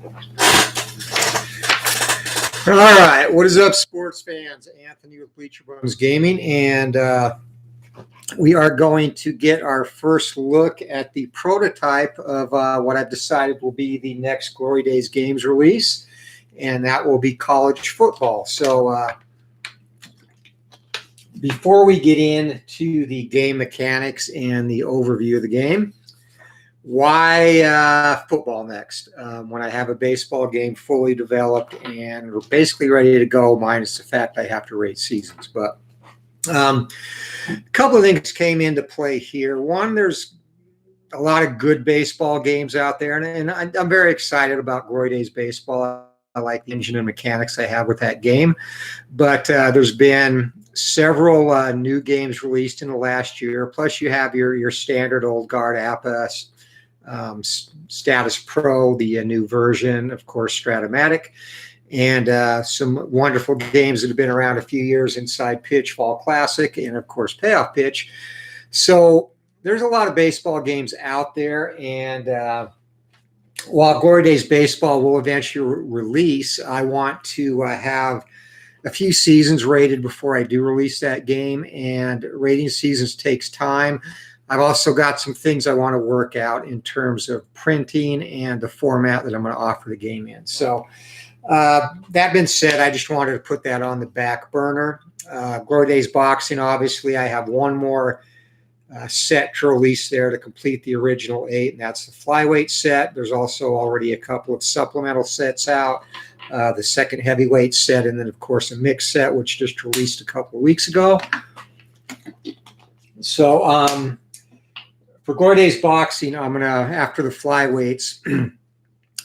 All right, what is up, sports fans? Anthony with Bleacher Bums Gaming, and we are going to get our first look at the prototype of what I've decided will be the next Glory Days games release, and that will be college football. So before we get into the game mechanics and the overview of the game, why football next? When I have a baseball game fully developed and we're basically ready to go, minus the fact I have to rate seasons. But a couple of things came into play here. One, there's a lot of good baseball games out there, and I'm very excited about Glory Days baseball. I like the engine and mechanics I have with that game. But there's been several new games released in the last year. Plus, you have your standard old guard APA, Status Pro, the new version, of course, Strat-O-Matic, and some wonderful games that have been around a few years, Inside Pitch, Fall Classic, and of course, Payoff Pitch. So there's a lot of baseball games out there, and while Glory Days baseball will eventually release, I want to have a few seasons rated before I do release that game, and rating seasons takes time. I've also got some things I want to work out in terms of printing and the format that I'm going to offer the game in. So that being said, I just wanted to put that on the back burner. Glory Days boxing, obviously, I have one more set to release there to complete the original 8, and that's the flyweight set. There's also already a couple of supplemental sets out, the second heavyweight set, and then, of course, a mixed set, which just released a couple of weeks ago. So for Glory Days boxing, I'm going to, after the flyweights,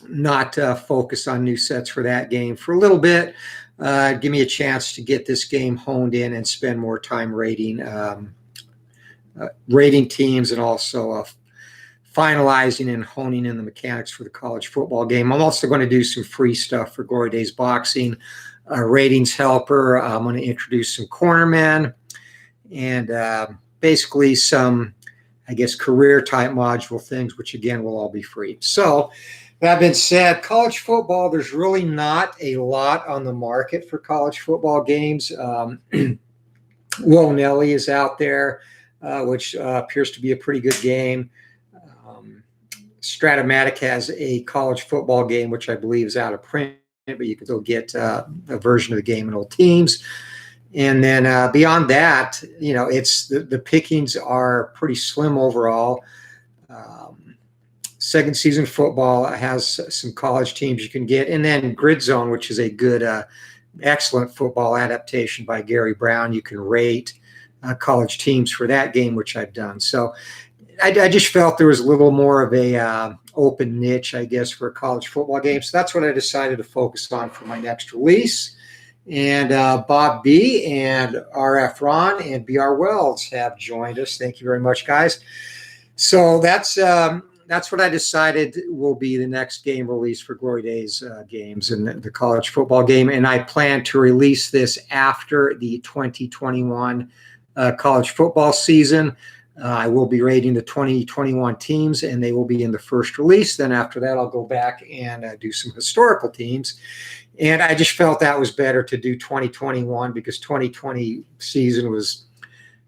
not focus on new sets for that game for a little bit. Give me a chance to get this game honed in and spend more time rating teams, and also finalizing and honing in the mechanics for the college football game. I'm also going to do some free stuff for Glory Days boxing, ratings helper. I'm going to introduce some cornermen, and basically some, I guess, career type module things, which again will all be free. So that being said, college football, there's really not a lot on the market for college football games. Willy-Nilly is out there, which appears to be a pretty good game. Strat-O-Matic has a college football game, which I believe is out of print, but you can still get a version of the game in old teams. And then beyond that, it's the pickings are pretty slim overall. Second season football has some college teams you can get, and then Grid Zone, which is a good, excellent football adaptation by Gary Brown. You can rate college teams for that game, which I've done. So I just felt there was a little more of a open niche, I guess, for a college football game. So that's what I decided to focus on for my next release. And Bob B and RF Ron and BR Wells have joined us. Thank you very much, guys. So that's what I decided will be the next game release for Glory Days games and the college football game. And I plan to release this after the 2021 college football season. I will be rating the 2021 teams, and they will be in the first release. Then after that, I'll go back and do some historical teams. And I just felt that was better to do 2021 because 2020 season was,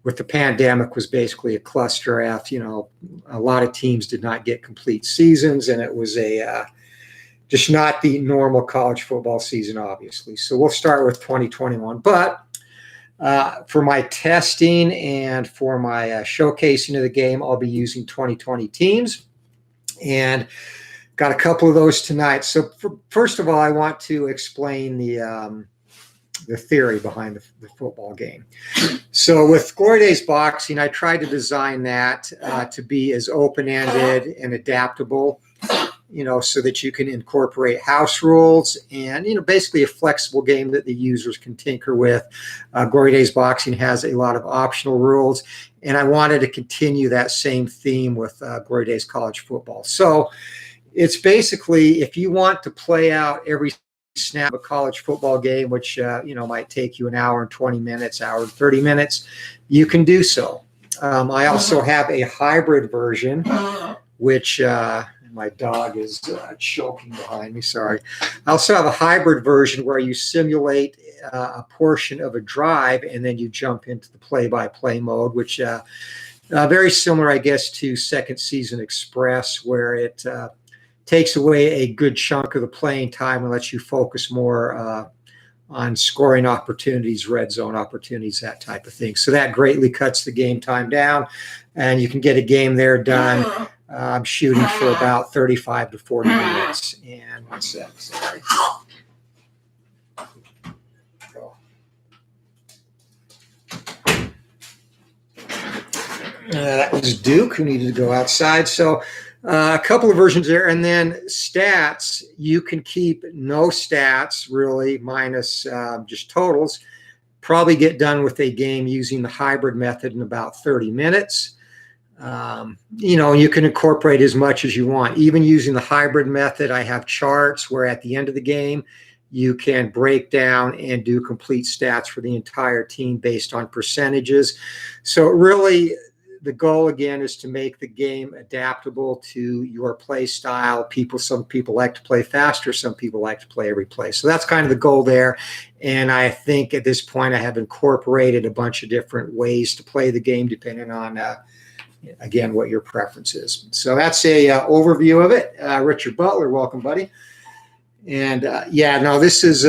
with the pandemic, was basically a cluster F. A lot of teams did not get complete seasons, and it was just not the normal college football season, obviously. So we'll start with 2021. But for my testing and for my showcasing of the game, I'll be using 2020 teams, and got a couple of those tonight. So first of all, I want to explain the theory behind the football game. So with Glory Days boxing, I tried to design that to be as open-ended and adaptable, so that you can incorporate house rules and, basically a flexible game that the users can tinker with. Glory Days boxing has a lot of optional rules, and I wanted to continue that same theme with Glory Days college football. So it's basically, if you want to play out every snap of a college football game, which might take you an hour and 20 minutes, hour and 30 minutes, you can do so. I also have a hybrid version, which let My dog is choking behind me. Sorry. I also have a hybrid version where you simulate a portion of a drive and then you jump into the play-by-play mode, which very similar, I guess, to Second Season Express, where it takes away a good chunk of the playing time and lets you focus more on scoring opportunities, red zone opportunities, that type of thing. So that greatly cuts the game time down, and you can get a game there done. I'm shooting for about 35 to 40 minutes. And 1 sec, sorry. That was Duke, who needed to go outside. So a couple of versions there. And then stats, you can keep no stats, really, minus just totals. Probably get done with a game using the hybrid method in about 30 minutes. You can incorporate as much as you want. Even using the hybrid method, I have charts where at the end of the game, you can break down and do complete stats for the entire team based on percentages. So really, the goal again is to make the game adaptable to your play style. Some people like to play faster, some people like to play every play. So that's kind of the goal there. And I think at this point I have incorporated a bunch of different ways to play the game depending on again what your preference is. So that's a overview of it. Richard Butler, welcome, buddy. And this is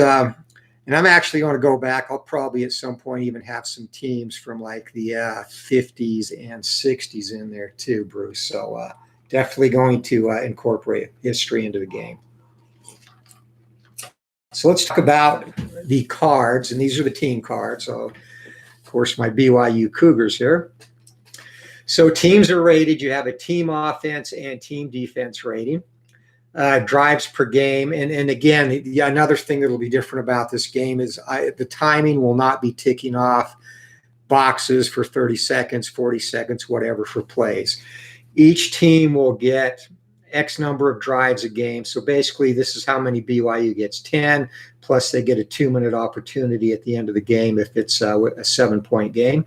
and I'm actually going to go back. I'll probably at some point even have some teams from like the 50s and 60s in there too, Bruce. So definitely going to incorporate history into the game. So let's talk about the cards, and these are the team cards. So, of course, my BYU Cougars here. So teams are rated. You have a team offense and team defense rating. Drives per game. And again, another thing that will be different about this game is the timing will not be ticking off boxes for 30 seconds, 40 seconds, whatever for plays. Each team will get X number of drives a game. So basically, this is how many BYU gets, 10, plus they get a 2-minute opportunity at the end of the game if it's a 7-point game.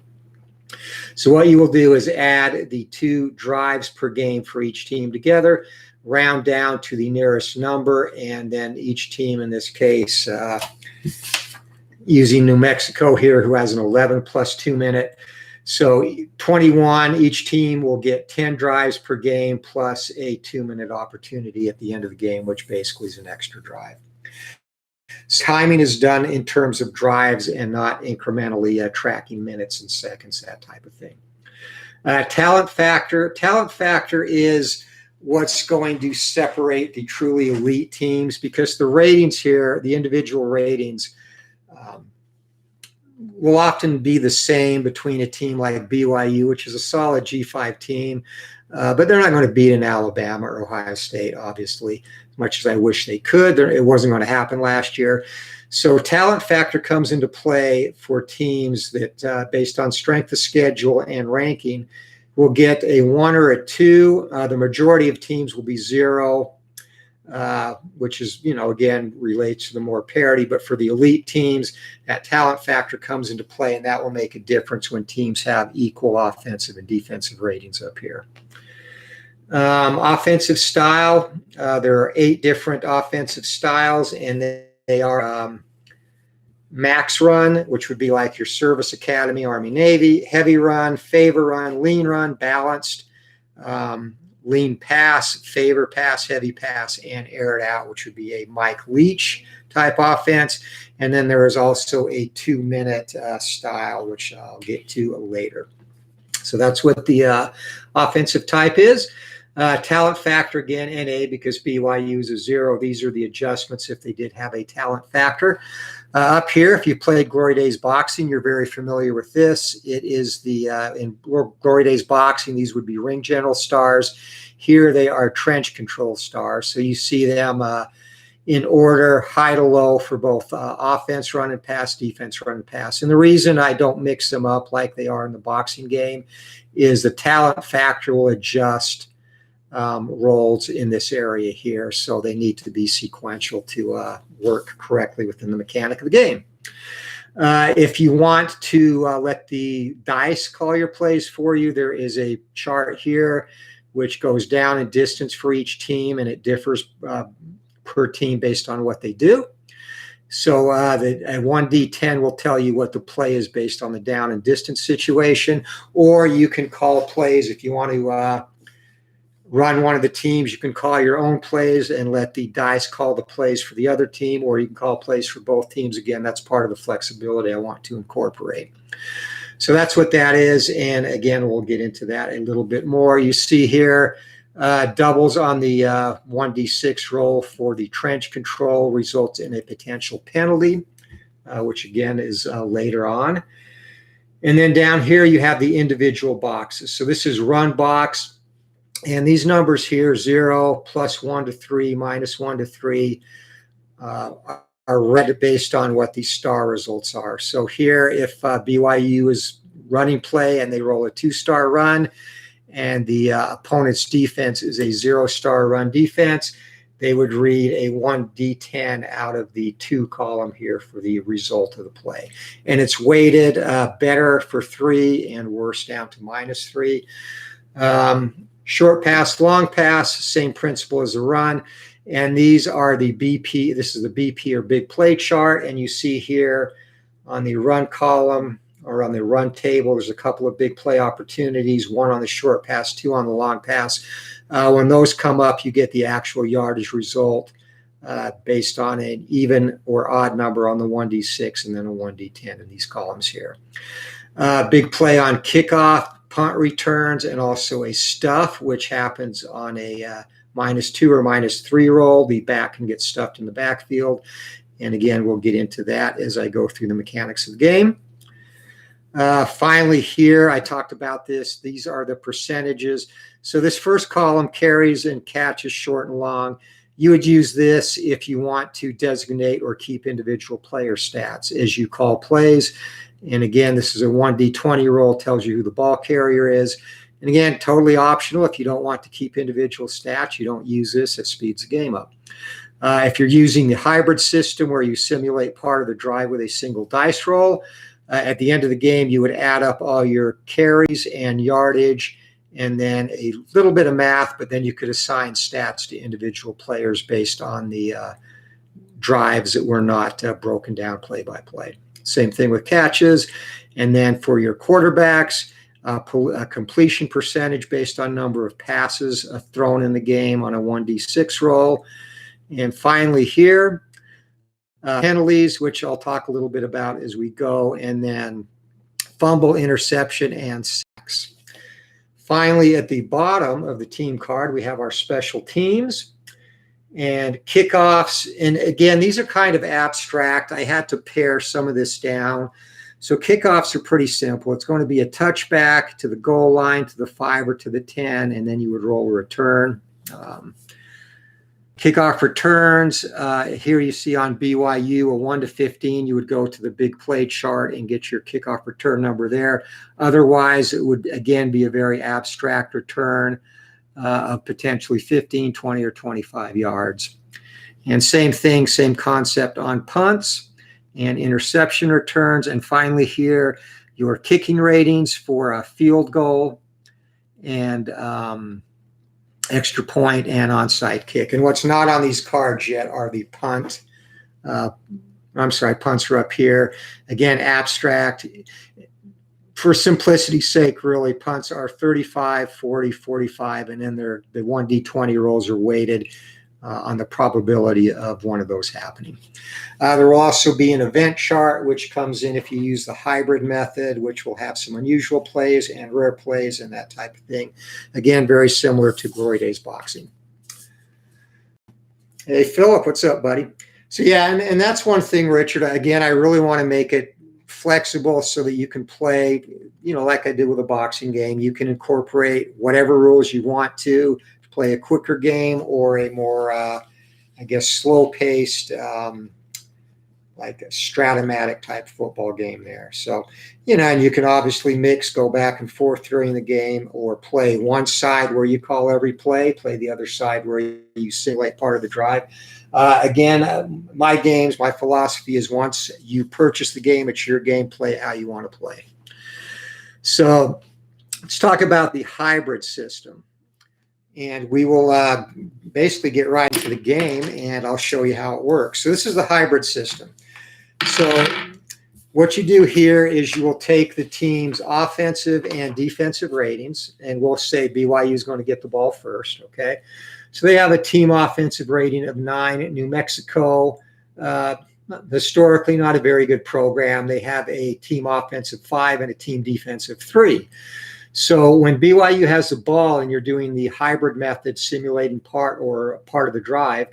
So what you will do is add the 2 drives per game for each team together, round down to the nearest number, and then each team in this case, using New Mexico here, who has an 11 plus 2-minute. So 21, each team will get 10 drives per game plus a 2-minute opportunity at the end of the game, which basically is an extra drive. Timing is done in terms of drives and not incrementally tracking minutes and seconds, that type of thing. Talent factor. Talent factor is what's going to separate the truly elite teams, because the ratings here, the individual ratings, will often be the same between a team like BYU, which is a solid G5 team, but they're not going to beat an Alabama or Ohio State, obviously, as much as I wish they could. It wasn't going to happen last year. So talent factor comes into play for teams that, based on strength of schedule and ranking, will get a 1 or a 2. The majority of teams will be 0, which is, again, relates to the more parity. But for the elite teams, that talent factor comes into play, and that will make a difference when teams have equal offensive and defensive ratings up here. Offensive style, there are 8 different offensive styles, and they are max run, which would be like your service academy, Army, Navy, heavy run, favor run, lean run, balanced, lean pass, favor pass, heavy pass, and air it out, which would be a Mike Leach type offense. And then there is also a 2-minute style, which I'll get to later. So that's what the offensive type is. Talent factor, again, NA, because BYU is a 0. These are the adjustments if they did have a talent factor. Up here, if you played Glory Days Boxing, you're very familiar with this. It is in Glory Days Boxing, these would be ring general stars. Here they are trench control stars. So you see them in order, high to low, for both offense, run and pass, defense, run and pass. And the reason I don't mix them up like they are in the boxing game is the talent factor will adjust roles in this area here, so they need to be sequential to work correctly within the mechanic of the game. If you want to let the dice call your plays for you, there is a chart here which goes down in distance for each team, and it differs per team based on what they do. So the 1d10 will tell you what the play is based on the down and distance situation, or you can call plays if you want to run one of the teams. You can call your own plays and let the dice call the plays for the other team, or you can call plays for both teams. Again, that's part of the flexibility I want to incorporate. So that's what that is, and again, we'll get into that a little bit more. You see here, doubles on the 1d6 roll for the trench control results in a potential penalty, which again is later on. And then down here you have the individual boxes. So this is run box, and these numbers here, 0, +1 to 3, -1 to 3, are read based on what the star results are. So here, if BYU is running play and they roll a 2-star run, and the opponent's defense is a 0-star run defense, they would read a 1d10 out of the 2 column here for the result of the play. And it's weighted better for 3 and worse down to -3. Short pass, long pass, same principle as the run. And these are the BP. This is the BP or big play chart. And you see here on the run column or on the run table, there's a couple of big play opportunities, 1 on the short pass, 2 on the long pass. When those come up, you get the actual yardage result based on an even or odd number on the 1d6 and then a 1d10 in these columns here. Big play on kickoff, punt returns, and also a stuff, which happens on a -2 or -3 roll. The back can get stuffed in the backfield. And again, we'll get into that as I go through the mechanics of the game. Finally here, I talked about this. These are the percentages. So this first column, carries and catches, short and long. You would use this if you want to designate or keep individual player stats as you call plays. And again, this is a 1d20 roll, tells you who the ball carrier is. And again, totally optional. If you don't want to keep individual stats, you don't use this. It speeds the game up. If you're using the hybrid system where you simulate part of the drive with a single dice roll, at the end of the game, you would add up all your carries and yardage and then a little bit of math, but then you could assign stats to individual players based on the drives that were not broken down play by play. Same thing with catches. And then for your quarterbacks, completion percentage based on number of passes thrown in the game on a 1d6 roll. And finally here, penalties, which I'll talk a little bit about as we go, and then fumble, interception, and sacks. Finally, at the bottom of the team card, we have our special teams and kickoffs. And again, these are kind of abstract. I had to pare some of this down. So kickoffs are pretty simple. It's going to be a touchback to the goal line, to the 5 or to the 10, and then you would roll a return. Kickoff returns, here you see on BYU a 1 to 15, you would go to the big play chart and get your kickoff return number there. Otherwise, it would again be a very abstract return of potentially 15, 20, or 25 yards. And same thing, same concept on punts and interception returns. And finally here, your kicking ratings for a field goal and extra point and onside kick. And what's not on these cards yet are the punt. Punts are up here. Again, abstract. For simplicity's sake, really, punts are 35, 40, 45, and then the 1d20 rolls are weighted on the probability of one of those happening. There will also be an event chart, which comes in if you use the hybrid method, which will have some unusual plays and rare plays and that type of thing. Again, very similar to Glory Days boxing. Hey, Philip, what's up, buddy? So yeah, and that's one thing, Richard. Again, I really want to make it flexible so that you can play, like I did with a boxing game. You can incorporate whatever rules you want to play a quicker game or a more, slow-paced, like a Strat-O-Matic type football game there. So, and you can obviously go back and forth during the game, or play one side where you call every play the other side where you simulate part of the drive. My philosophy is once you purchase the game, it's your game, play how you want to play. So let's talk about the hybrid system. and we will basically get right into the game, and I'll show you how it works. So this is the hybrid system. So what you do here is you will take the team's offensive and defensive ratings, and we'll say BYU is going to get the ball first, okay? So they have a team offensive rating of 9. New Mexico, historically not a very good program. They have a team offensive 5 and a team defensive 3. So when BYU has the ball and you're doing the hybrid method, simulating part of the drive,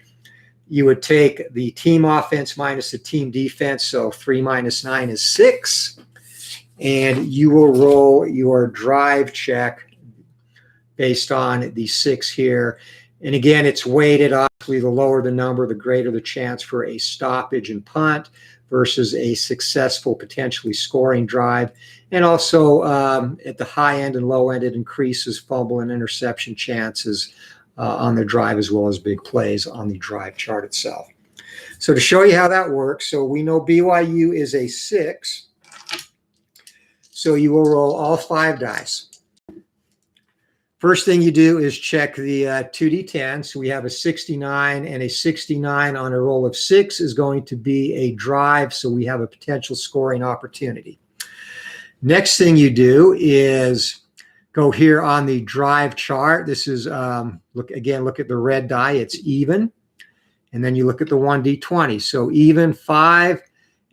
you would take the team offense minus the team defense. So 3 minus 9 is 6. And you will roll your drive check based on the 6 here. And again, it's weighted. Obviously, the lower the number, the greater the chance for a stoppage and punt versus a successful, potentially scoring drive. And also at the high end and low end, it increases fumble and interception chances on the drive, as well as big plays on the drive chart itself. So to show you how that works, so we know BYU is a 6. So you will roll all 5 dice. First thing you do is check the 2d10. So we have a 69, and a 69 on a roll of 6 is going to be a drive, so we have a potential scoring opportunity. Next thing you do is go here on the drive chart. This is, look at the red die, it's even. And then you look at the 1d20. So even 5,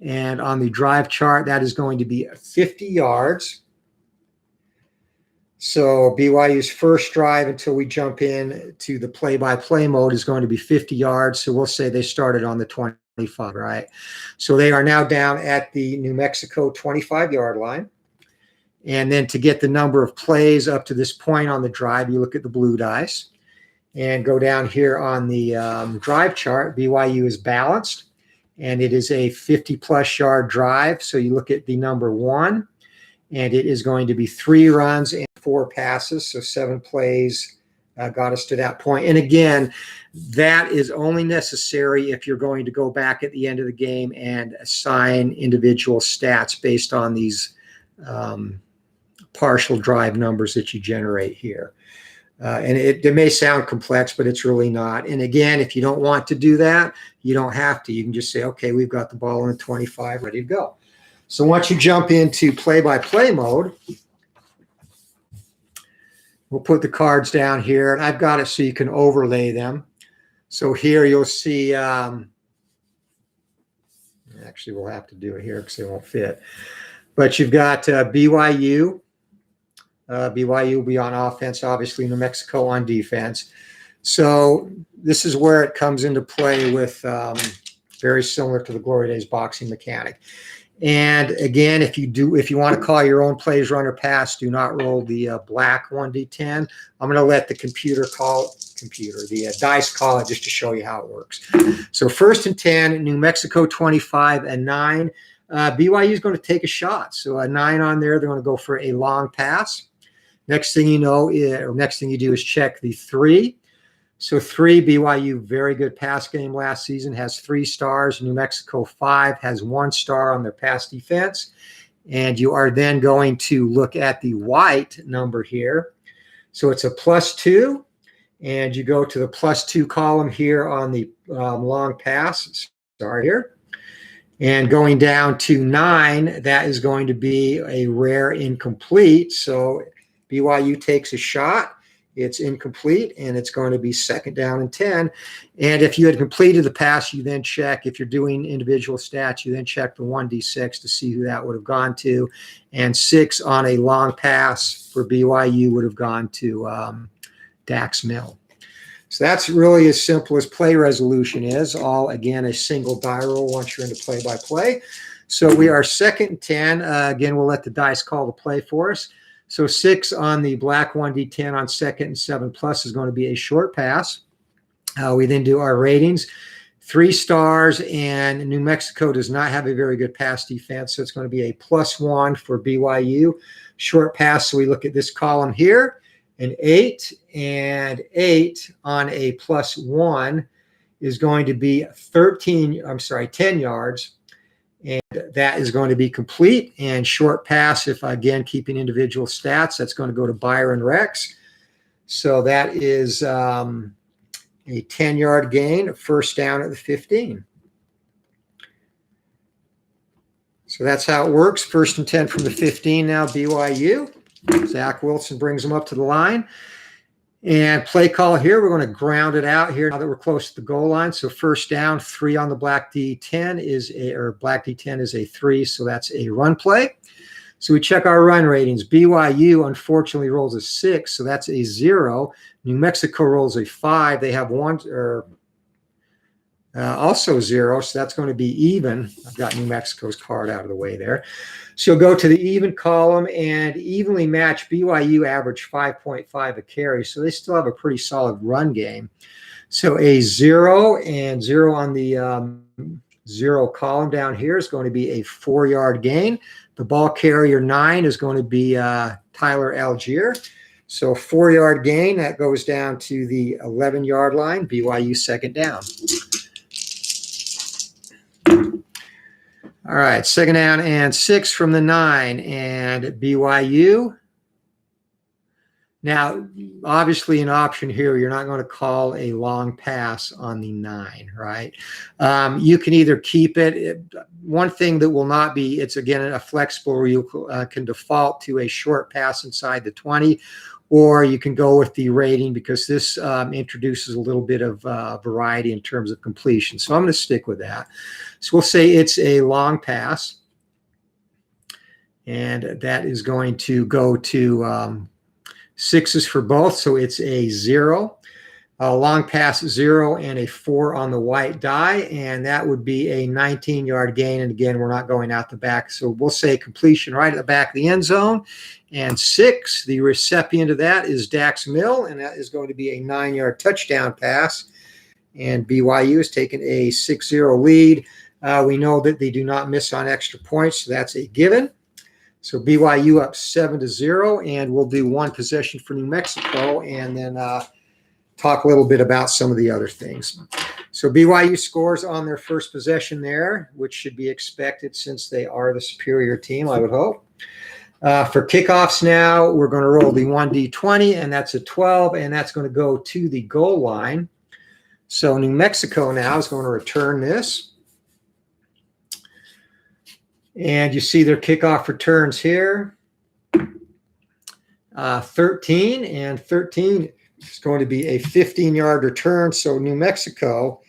and on the drive chart, that is going to be 50 yards. So BYU's first drive until we jump in to the play-by-play mode is going to be 50 yards. So we'll say they started on the 25, right? So they are now down at the New Mexico 25-yard line. And then to get the number of plays up to this point on the drive, you look at the blue dice and go down here on the drive chart. BYU is balanced, and it is a 50-plus yard drive. So you look at the number 1, and it is going to be 3 runs and 4 passes. So 7 plays got us to that point. And again, that is only necessary if you're going to go back at the end of the game and assign individual stats based on these partial drive numbers that you generate here. And it may sound complex, but it's really not. And again, if you don't want to do that, you don't have to. You can just say, okay, we've got the ball in the 25, ready to go. So once you jump into play-by-play mode, we'll put the cards down here, and I've got it so you can overlay them. So here you'll see, actually we'll have to do it here because they won't fit. But you've got BYU. BYU will be on offense, obviously New Mexico on defense. So this is where it comes into play with very similar to the Glory Days boxing mechanic. And again, if you want to call your own plays, run or pass, do not roll the black 1d10. I'm going to let the the dice call it just to show you how it works. So 1st and 10, New Mexico 25 and 9. BYU is going to take a shot. So a 9 on there, they're going to go for a long pass. Next thing you do is check the 3. So 3, BYU, very good pass game last season, has 3 stars. New Mexico 5 has 1 star on their pass defense. And you are then going to look at the white number here. So it's a +2, and you go to the +2 column here on the long pass star here. And going down to 9, that is going to be a rare incomplete. So BYU takes a shot. It's incomplete, and it's going to be 2nd down and 10. And if you had completed the pass, you then check, if you're doing individual stats, you then check the 1d6 to see who that would have gone to. And 6 on a long pass for BYU would have gone to Dax Mill. So that's really as simple as play resolution is. All, again, a single die roll once you're into play-by-play. So we are 2nd and 10. Again, we'll let the dice call the play for us. So 6 on the black 1d10 on 2nd and 7+ is going to be a short pass. We then do our ratings. 3 stars, and New Mexico does not have a very good pass defense, so it's going to be a +1 for BYU. Short pass, so we look at this column here. An 8, and 8 on a +1 is going to be 10 yards. And that is going to be complete. And short pass, if again keeping individual stats, that's going to go to Byron Rex. So that is a 10-yard gain, first down at the 15. So that's how it works. First and 10 from the 15 now, BYU. Zach Wilson brings them up to the line. And play call here, we're going to ground it out here now that we're close to the goal line. So first down, 3 on the black D10 black D10 is a 3, so that's a run play. So we check our run ratings. BYU unfortunately rolls a 6, so that's a 0. New Mexico rolls a 5. They have also 0, so that's going to be even. I've got New Mexico's card out of the way there. So you'll go to the even column and evenly match. BYU average 5.5 a carry, so they still have a pretty solid run game. So a 0 and 0 on the 0 column down here is going to be a 4-yard gain. The ball carrier 9 is going to be Tyler Algier. So 4-yard gain, that goes down to the 11-yard line, BYU second down. All right, second down and 6 from the 9, and BYU. Now, obviously an option here, you're not going to call a long pass on the 9, right? You can either keep it. One thing that will not be, it's again a flexible where you can default to a short pass inside the 20, or you can go with the rating because this introduces a little bit of variety in terms of completion. So I'm going to stick with that. So we'll say it's a long pass, and that is going to go to 6s for both, so it's a 0. Long pass 0 and a 4 on the white die, and that would be a 19-yard gain. And again, we're not going out the back, so we'll say completion right at the back of the end zone. And 6, the recipient of that is Dax Mill, and that is going to be a 9-yard touchdown pass. And BYU has taken a 6-0 lead. We know that they do not miss on extra points, so that's a given. So BYU up 7-0, and we'll do one possession for New Mexico, and then talk a little bit about some of the other things. So BYU scores on their first possession there, which should be expected since they are the superior team, I would hope. For kickoffs now, we're going to roll the 1D20, and that's a 12, and that's going to go to the goal line. So New Mexico now is going to return this. And you see their kickoff returns here. 13, and 13 is going to be a 15-yard return. So New Mexico,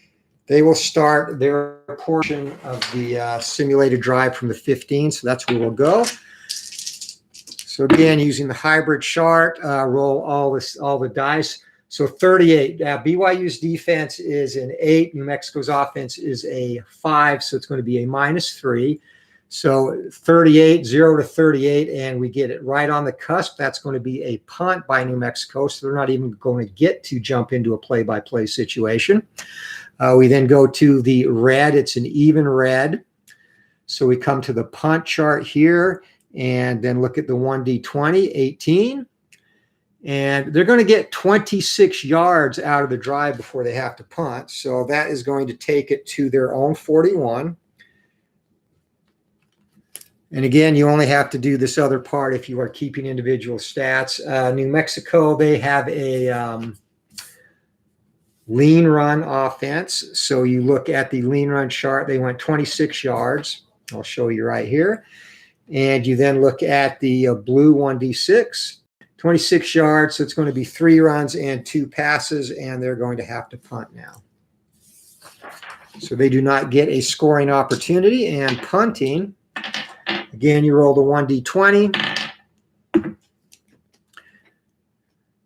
they will start their portion of the simulated drive from the 15. So that's where we'll go. So again, using the hybrid chart, roll all the dice. So 38. BYU's defense is an 8. New Mexico's offense is a 5. So it's going to be a -3. So 38, 0 to 38, and we get it right on the cusp. That's going to be a punt by New Mexico, so they're not even going to get to jump into a play-by-play situation. We then go to the red. It's an even red. So we come to the punt chart here, and then look at the 1D20, 18. And they're going to get 26 yards out of the drive before they have to punt. So that is going to take it to their own 41. And again, you only have to do this other part if you are keeping individual stats. New Mexico, they have a lean run offense. So you look at the lean run chart, they went 26 yards. I'll show you right here. And you then look at the blue 1D6, 26 yards. So it's going to be 3 runs and 2 passes, and they're going to have to punt now. So they do not get a scoring opportunity, and punting. Again, you roll the 1D20.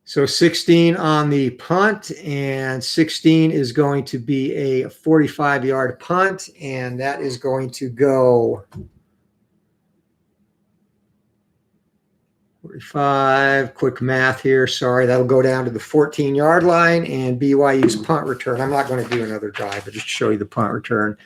So 16 on the punt, and 16 is going to be a 45-yard punt, and that is going to go 45, quick math here, sorry, that'll go down to the 14-yard line, and BYU's punt return. I'm not going to do another drive, but just show you the punt return.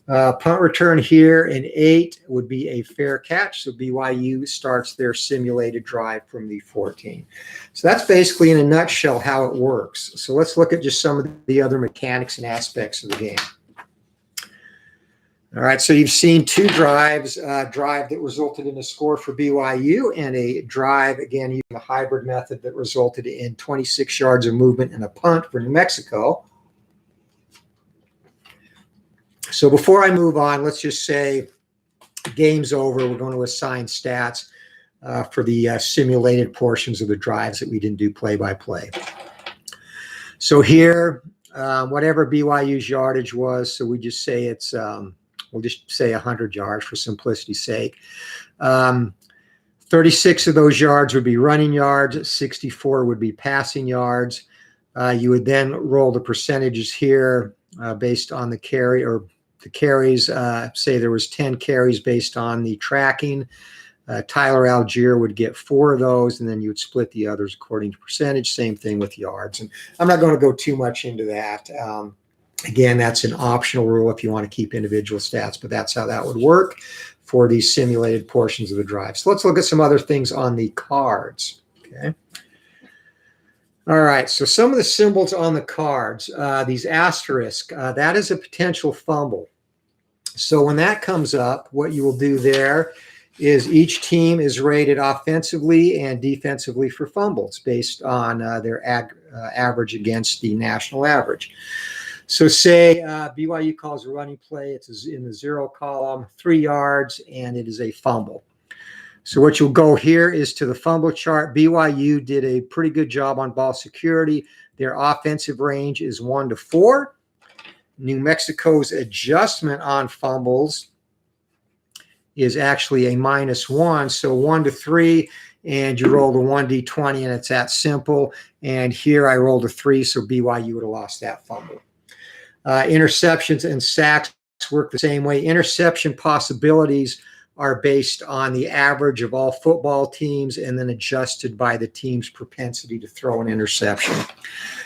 Punt return here in 8 would be a fair catch. So BYU starts their simulated drive from the 14. So that's basically in a nutshell how it works. So let's look at just some of the other mechanics and aspects of the game. All right, so you've seen two drives, drive that resulted in a score for BYU and a drive, again, using the hybrid method that resulted in 26 yards of movement and a punt for New Mexico. So before I move on, let's just say game's over. We're going to assign stats for the simulated portions of the drives that we didn't do play-by-play. So here, whatever BYU's yardage was, so we just say it's... we'll just say 100 yards for simplicity's sake. 36 of those yards would be running yards, 64 would be passing yards. You would then roll the percentages here based on the carry or the carries. Say there was 10 carries based on the tracking. Tyler Algier would get 4 of those, and then you would split the others according to percentage. Same thing with yards. And I'm not going to go too much into that. Again, that's an optional rule if you want to keep individual stats, but that's how that would work for these simulated portions of the drive. So let's look at some other things on the cards. Okay. All right, so some of the symbols on the cards, these asterisks, that is a potential fumble. So when that comes up, what you will do there is each team is rated offensively and defensively for fumbles based on their average against the national average. So say BYU calls a running play, it's in the 0 column, 3 yards, and it is a fumble. So what you'll go here is to the fumble chart. BYU did a pretty good job on ball security. Their offensive range is 1 to 4. New Mexico's adjustment on fumbles is actually a -1, so 1 to 3, and you roll the 1d20, and it's that simple. And here I rolled a 3, so BYU would have lost that fumble. Interceptions and sacks work the same way. Interception possibilities are based on the average of all football teams and then adjusted by the team's propensity to throw an interception.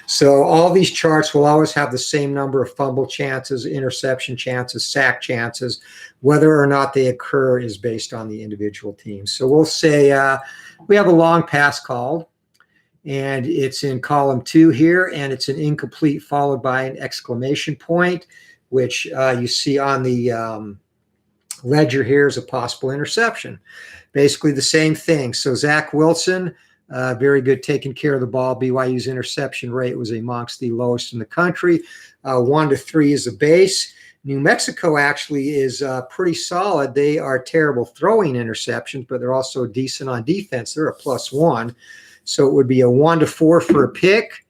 So all these charts will always have the same number of fumble chances, interception chances, sack chances. Whether or not they occur is based on the individual teams. So we'll say we have a long pass called, and it's in column 2 here, and it's an incomplete followed by an exclamation point, which you see on the ledger here is a possible interception. Basically the same thing. So Zach Wilson, very good taking care of the ball. BYU's interception rate was amongst the lowest in the country. 1 to 3 is a base. New Mexico actually is pretty solid. They are terrible throwing interceptions, but they're also decent on defense. They're a +1. So it would be a 1 to 4 for a pick,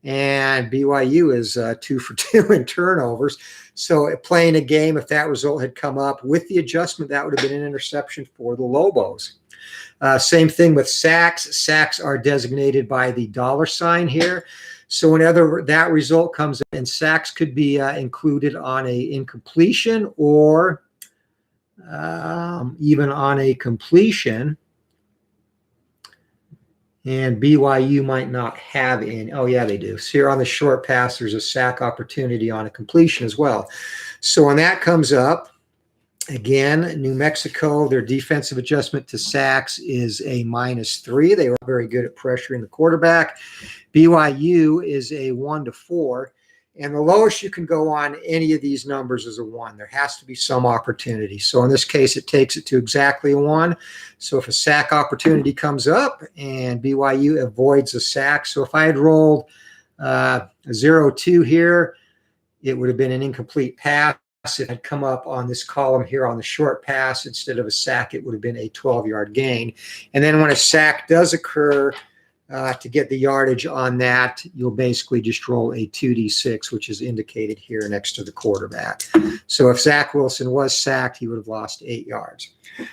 and BYU is 2 for 2 in turnovers. So playing a game, if that result had come up with the adjustment, that would have been an interception for the Lobos. Same thing with sacks. Sacks are designated by the $sign here. So whenever that result comes in, sacks could be included on a incompletion or even on a completion. And BYU might not have any. Oh, yeah, they do. So here on the short pass, there's a sack opportunity on a completion as well. So when that comes up, again, New Mexico, their defensive adjustment to sacks is a -3. They were very good at pressuring the quarterback. BYU is a 1 to 4. And the lowest you can go on any of these numbers is a 1. There has to be some opportunity. So in this case, it takes it to exactly a 1. So if a sack opportunity comes up and BYU avoids a sack. So if I had rolled a 0-2 here, it would have been an incomplete pass. If it had come up on this column here on the short pass, instead of a sack, it would have been a 12-yard gain. And then when a sack does occur, to get the yardage on that, you'll basically just roll a 2d6, which is indicated here next to the quarterback. So if Zach Wilson was sacked, he would have lost 8 yards.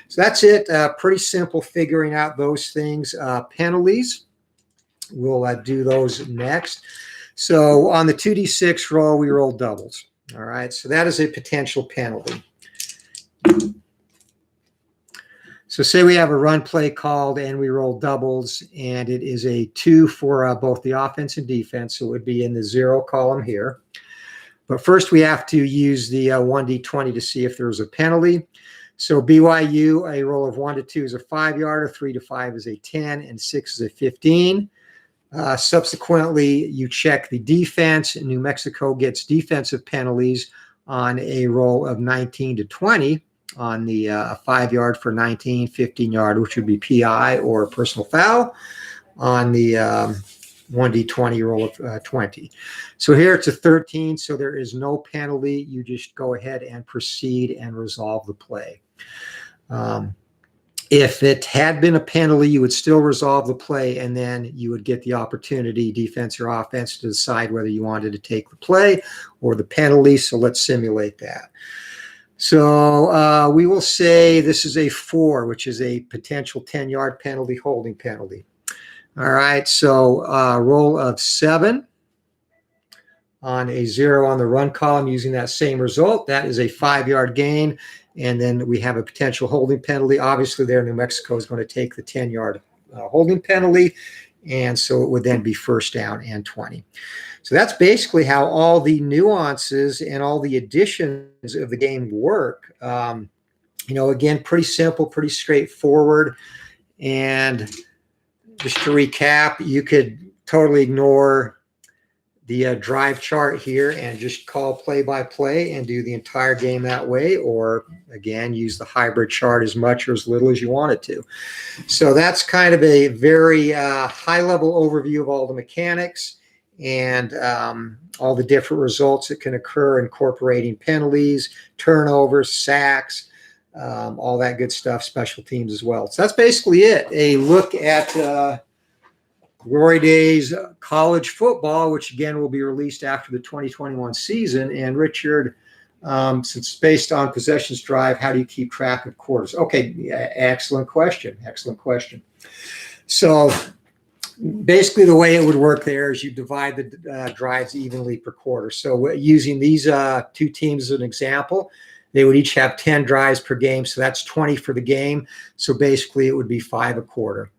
So that's it. Pretty simple figuring out those things. Penalties, we'll do those next. So on the 2d6 roll, we roll doubles. All right, so that is a potential penalty. So say we have a run play called and we roll doubles, and it is a 2 for both the offense and defense. So it would be in the 0 column here. But first we have to use the 1d20 to see if there's a penalty. So BYU, a roll of 1 to 2 is a 5-yarder, 3 to 5 is a 10, and 6 is a 15. Subsequently, you check the defense. New Mexico gets defensive penalties on a roll of 19 to 20 on the 5-yard for 19, 15-yard, which would be PI or personal foul, on the 1d20 roll of 20. So here it's a 13, so there is no penalty. You just go ahead and proceed and resolve the play. If it had been a penalty, you would still resolve the play, and then you would get the opportunity, defense or offense, to decide whether you wanted to take the play or the penalty. So let's simulate that. So we will say this is a 4, which is a potential 10-yard penalty, holding penalty. All right, so roll of 7 on a 0 on the run column using that same result. That is a 5-yard gain. And then we have a potential holding penalty. Obviously, there, New Mexico is going to take the 10-yard holding penalty. And so it would then be first down and 20. So that's basically how all the nuances and all the additions of the game work. Again, pretty simple, pretty straightforward. And just to recap, you could totally ignore the drive chart here and just call play-by-play and do the entire game that way, or again, use the hybrid chart as much or as little as you want it to. So that's kind of a very high-level overview of all the mechanics and all the different results that can occur incorporating penalties, turnovers, sacks, all that good stuff, special teams as well. So that's basically it, a look at Glory Days college football, which again will be released after the 2021 season. And Richard, since it's based on possessions drive, how do you keep track of quarters? Okay, excellent question. Excellent question. So basically the way it would work there is you divide the drives evenly per quarter. So using these 2 teams as an example, they would each have 10 drives per game. So that's 20 for the game. So basically it would be 5 a quarter.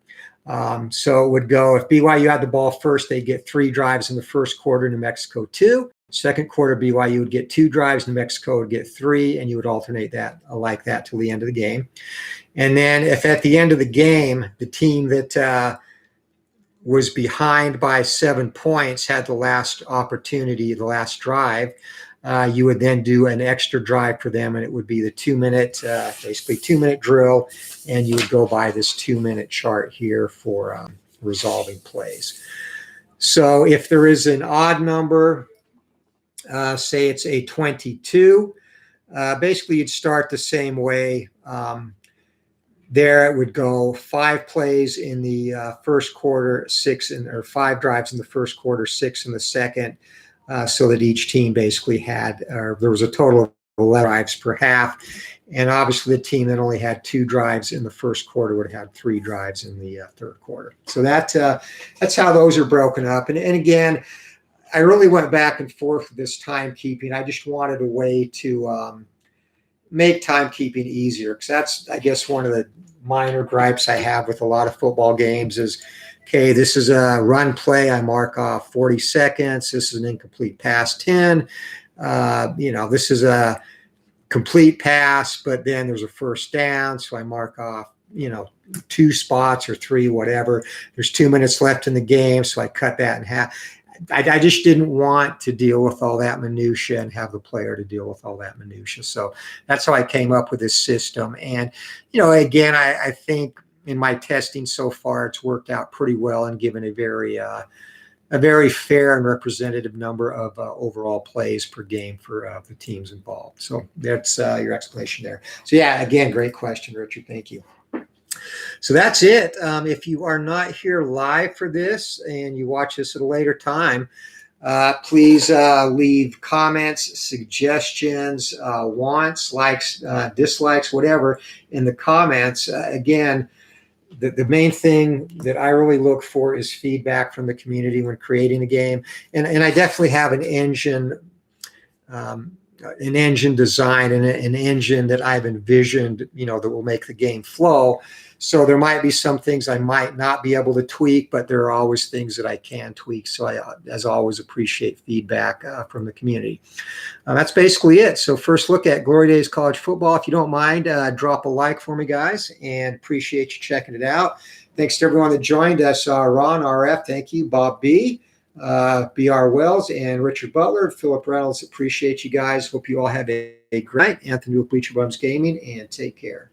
So it would go, if BYU had the ball first, they'd get 3 drives in the first quarter, New Mexico 2. Second quarter, BYU would get 2 drives, New Mexico would get 3, and you would alternate that like that till the end of the game. And then if at the end of the game, the team that was behind by 7 points had the last opportunity, the last drive, you would then do an extra drive for them, and it would be the 2-minute, basically 2-minute drill, and you would go by this 2-minute chart here for resolving plays. So if there is an odd number, say it's a 22, basically you'd start the same way. There it would go 5 plays in the first quarter, 5 drives in the first quarter, 6 in the second. So that each team basically had, there was a total of 11 drives per half. And obviously the team that only had 2 drives in the first quarter would have 3 drives in the third quarter. So that's how those are broken up. And again, I really went back and forth with this timekeeping. I just wanted a way to make timekeeping easier, because that's, I guess, one of the minor gripes I have with a lot of football games is, okay, this is a run play. I mark off 40 seconds. This is an incomplete pass, 10. This is a complete pass, but then there's a first down. So I mark off, 2 spots or 3, whatever. There's 2 minutes left in the game. So I cut that in half. I just didn't want to deal with all that minutia and have the player to deal with all that minutia. So that's how I came up with this system. And, again, I think in my testing so far, it's worked out pretty well and given a very fair and representative number of overall plays per game for the teams involved. So that's your explanation there. So yeah, again, great question, Richard. Thank you. So that's it. If you are not here live for this and you watch this at a later time, please leave comments, suggestions, wants, likes, dislikes, whatever in the comments. Again, the main thing that I really look for is feedback from the community when creating a game. And I definitely have an engine design and an engine that I've envisioned, that will make the game flow. So there might be some things I might not be able to tweak, but there are always things that I can tweak. So I, as always, appreciate feedback from the community. That's basically it. So first look at Glory Days College Football. If you don't mind, drop a like for me, guys, and appreciate you checking it out. Thanks to everyone that joined us. Ron, RF, thank you. Bob B, B.R. Wells and Richard Butler, Philip Reynolds. Appreciate you guys. Hope you all have a great night. Anthony with Bleacher Bums Gaming, and take care.